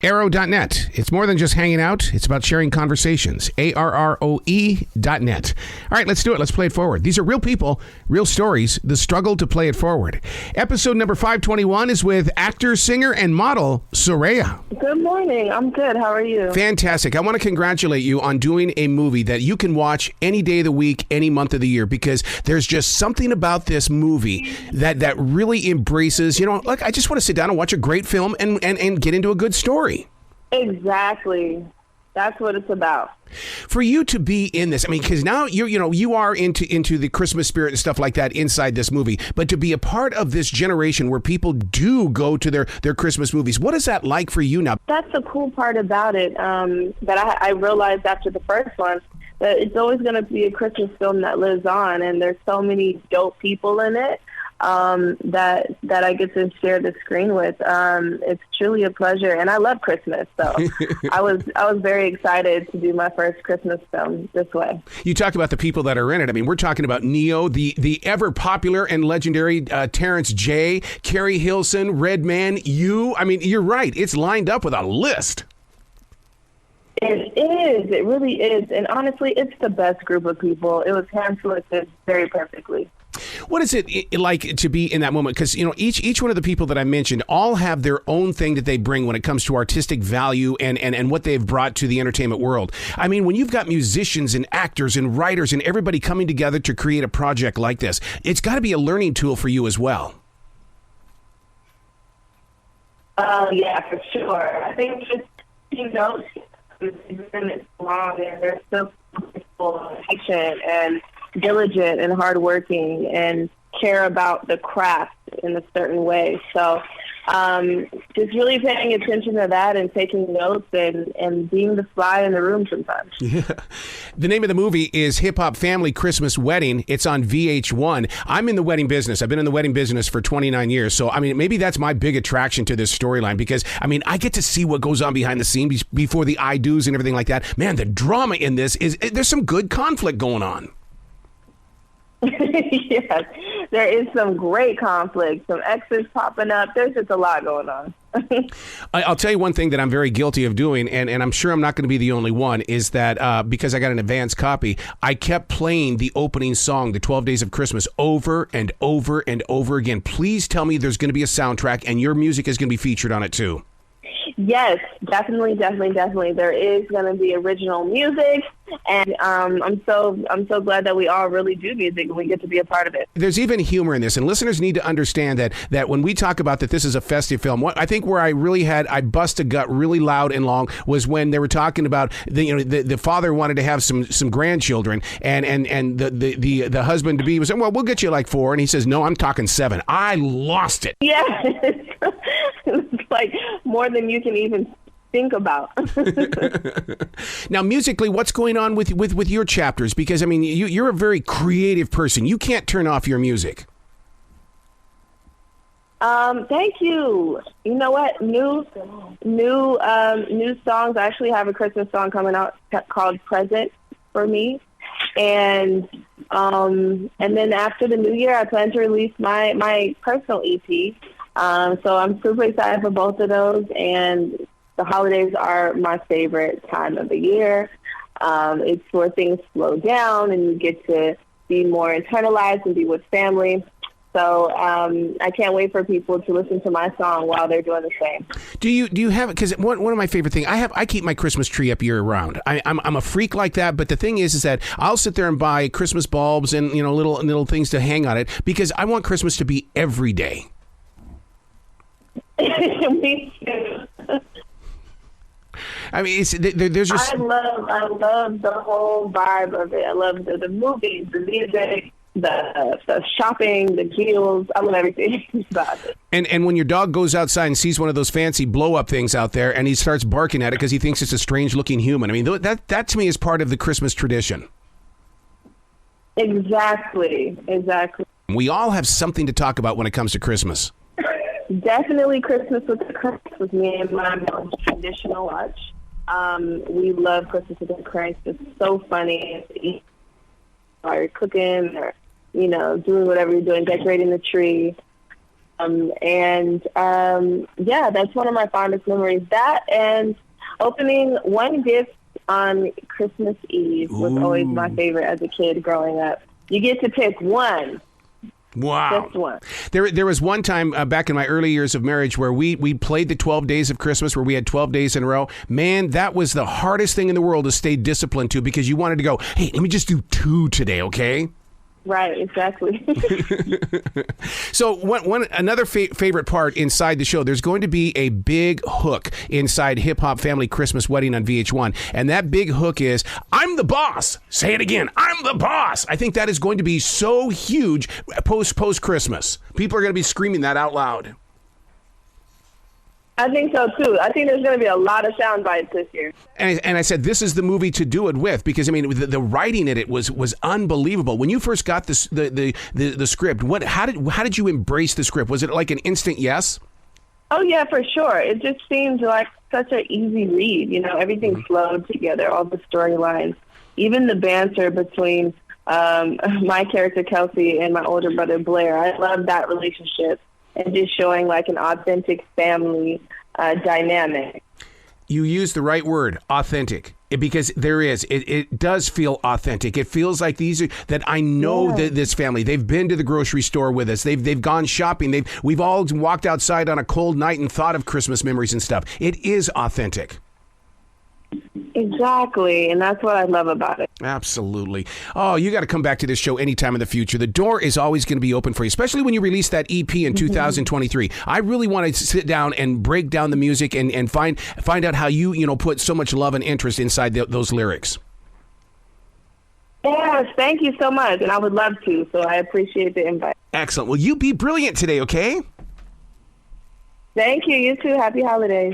Arrow.net. It's more than just hanging out. It's about sharing conversations. ARROE.net. All right, let's do it. Let's play it forward. These are real people, real stories, the struggle to play it forward. Episode number 521 is with actor, singer, and model Serayah. Good morning. I'm good. How are you? Fantastic. I want to congratulate you on doing a movie that you can watch any day of the week, any month of the year, because there's just something about this movie that really embraces, like I just want to sit down and watch a great film and get into a good story. Exactly. That's what it's about. For you to be in this, I mean, because now you are into the Christmas spirit and stuff like that inside this movie, but to be a part of this generation where people do go to their Christmas movies, what is that like for you now? That's the cool part about it, that I realized after the first one, that it's always going to be a Christmas film that lives on, and there's so many dope people in it that I get to share the screen with. It's truly a pleasure, and I love Christmas, so I was very excited to do my first Christmas film this way. You talk about the people that are in it. I mean, we're talking about Neo, the ever popular and legendary Terrence J, Keri Hilson, Redman, you. I mean, you're right. It's lined up with a list. It is. It really is. And honestly, it's the best group of people. It was hand-selected very perfectly. What is it like to be in that moment? Because, each one of the people that I mentioned all have their own thing that they bring when it comes to artistic value and what they've brought to the entertainment world. I mean, when you've got musicians and actors and writers and everybody coming together to create a project like this, it's got to be a learning tool for you as well. Yeah, for sure. I think just, it's been long, and they're so patient and diligent and hardworking and care about the craft in a certain way. So just really paying attention to that and taking notes and being the fly in the room sometimes. Yeah. The name of the movie is Hip Hop Family Christmas Wedding. It's on VH1. I'm in the wedding business. I've been in the wedding business for 29 years. So, I mean, maybe that's my big attraction to this storyline because, I mean, I get to see what goes on behind the scenes before the I-do's and everything like that. Man, the drama in this there's some good conflict going on. Yes, there is some great conflict, some exes popping up. There's just a lot going on. I'll tell you one thing that I'm very guilty of doing, and I'm sure I'm not going to be the only one, is that because I got an advance copy, I kept playing the opening song, the 12 Days of Christmas, over and over and over again. Please tell me there's going to be a soundtrack and your music is going to be featured on it too. Yes, definitely. There is going to be original music, and I'm so glad that we all really do music and we get to be a part of it. There's even humor in this, and listeners need to understand that when we talk about that this is a festive film, I think where I bust a gut really loud and long was when they were talking about the father wanted to have some grandchildren, and the husband to be was saying, well, we'll get you like 4, and he says, no, I'm talking 7. I lost it. Yeah. It's like more than you can even think about. Now, musically, what's going on with your chapters? Because, I mean, you're a very creative person. You can't turn off your music. Thank you. You know what? New songs. I actually have a Christmas song coming out called Present for me. And then after the new year, I plan to release my personal EP. So I'm super excited for both of those, and the holidays are my favorite time of the year. It's where things slow down and you get to be more internalized and be with family. So I can't wait for people to listen to my song while they're doing the same. Do you have, because one of my favorite things, I keep my Christmas tree up year round. I'm a freak like that, but the thing is that I'll sit there and buy Christmas bulbs and little things to hang on it because I want Christmas to be every day. Me too. I mean, there's just. I love the whole vibe of it. I love the movies, the music, the shopping, the deals. I love everything about it. And when your dog goes outside and sees one of those fancy blow up things out there, and he starts barking at it because he thinks it's a strange looking human. I mean, that to me is part of the Christmas tradition. Exactly. We all have something to talk about when it comes to Christmas. Definitely Christmas with the Cranks with me and my most traditional watch. We love Christmas with the Cranks. It's so funny. Or cooking or, doing whatever you're doing, decorating the tree. Yeah, that's one of my fondest memories. That and opening one gift on Christmas Eve was always my favorite as a kid growing up. You get to pick one. Wow. Just one. There was one time back in my early years of marriage where we played the 12 days of Christmas, where we had 12 days in a row. Man, that was the hardest thing in the world to stay disciplined to, because you wanted to go, hey, let me just do 2 today, okay? Right, exactly. So another favorite part inside the show, there's going to be a big hook inside Hip Hop Family Christmas Wedding on VH1. And that big hook is, I'm the boss. Say it again. I'm the boss. I think that is going to be so huge post-Christmas. People are going to be screaming that out loud. I think so, too. I think there's going to be a lot of sound bites this year. And I said, this is the movie to do it with, because, I mean, the writing in it was unbelievable. When you first got the script, how did you embrace the script? Was it like an instant yes? Oh, yeah, for sure. It just seemed like such an easy read. You know, everything flowed together, all the storylines, even the banter between my character, Kelsey, and my older brother, Blare. I love that relationship. And just showing like an authentic family dynamic. You used the right word, authentic, because it does feel authentic. It feels like that I know this family. They've been to the grocery store with us. They've gone shopping. We've all walked outside on a cold night and thought of Christmas memories and stuff. It is authentic. Exactly, and that's what I love about it. Absolutely. Oh, you got to come back to this show anytime in the future. The door is always going to be open for you, especially when you release that EP in 2023. I really want to sit down and break down the music and find out how you put so much love and interest inside those lyrics. Yes, thank you so much, and I would love to, so I appreciate the invite. Excellent. Well, you be brilliant today, okay? Thank you. You too. Happy holidays.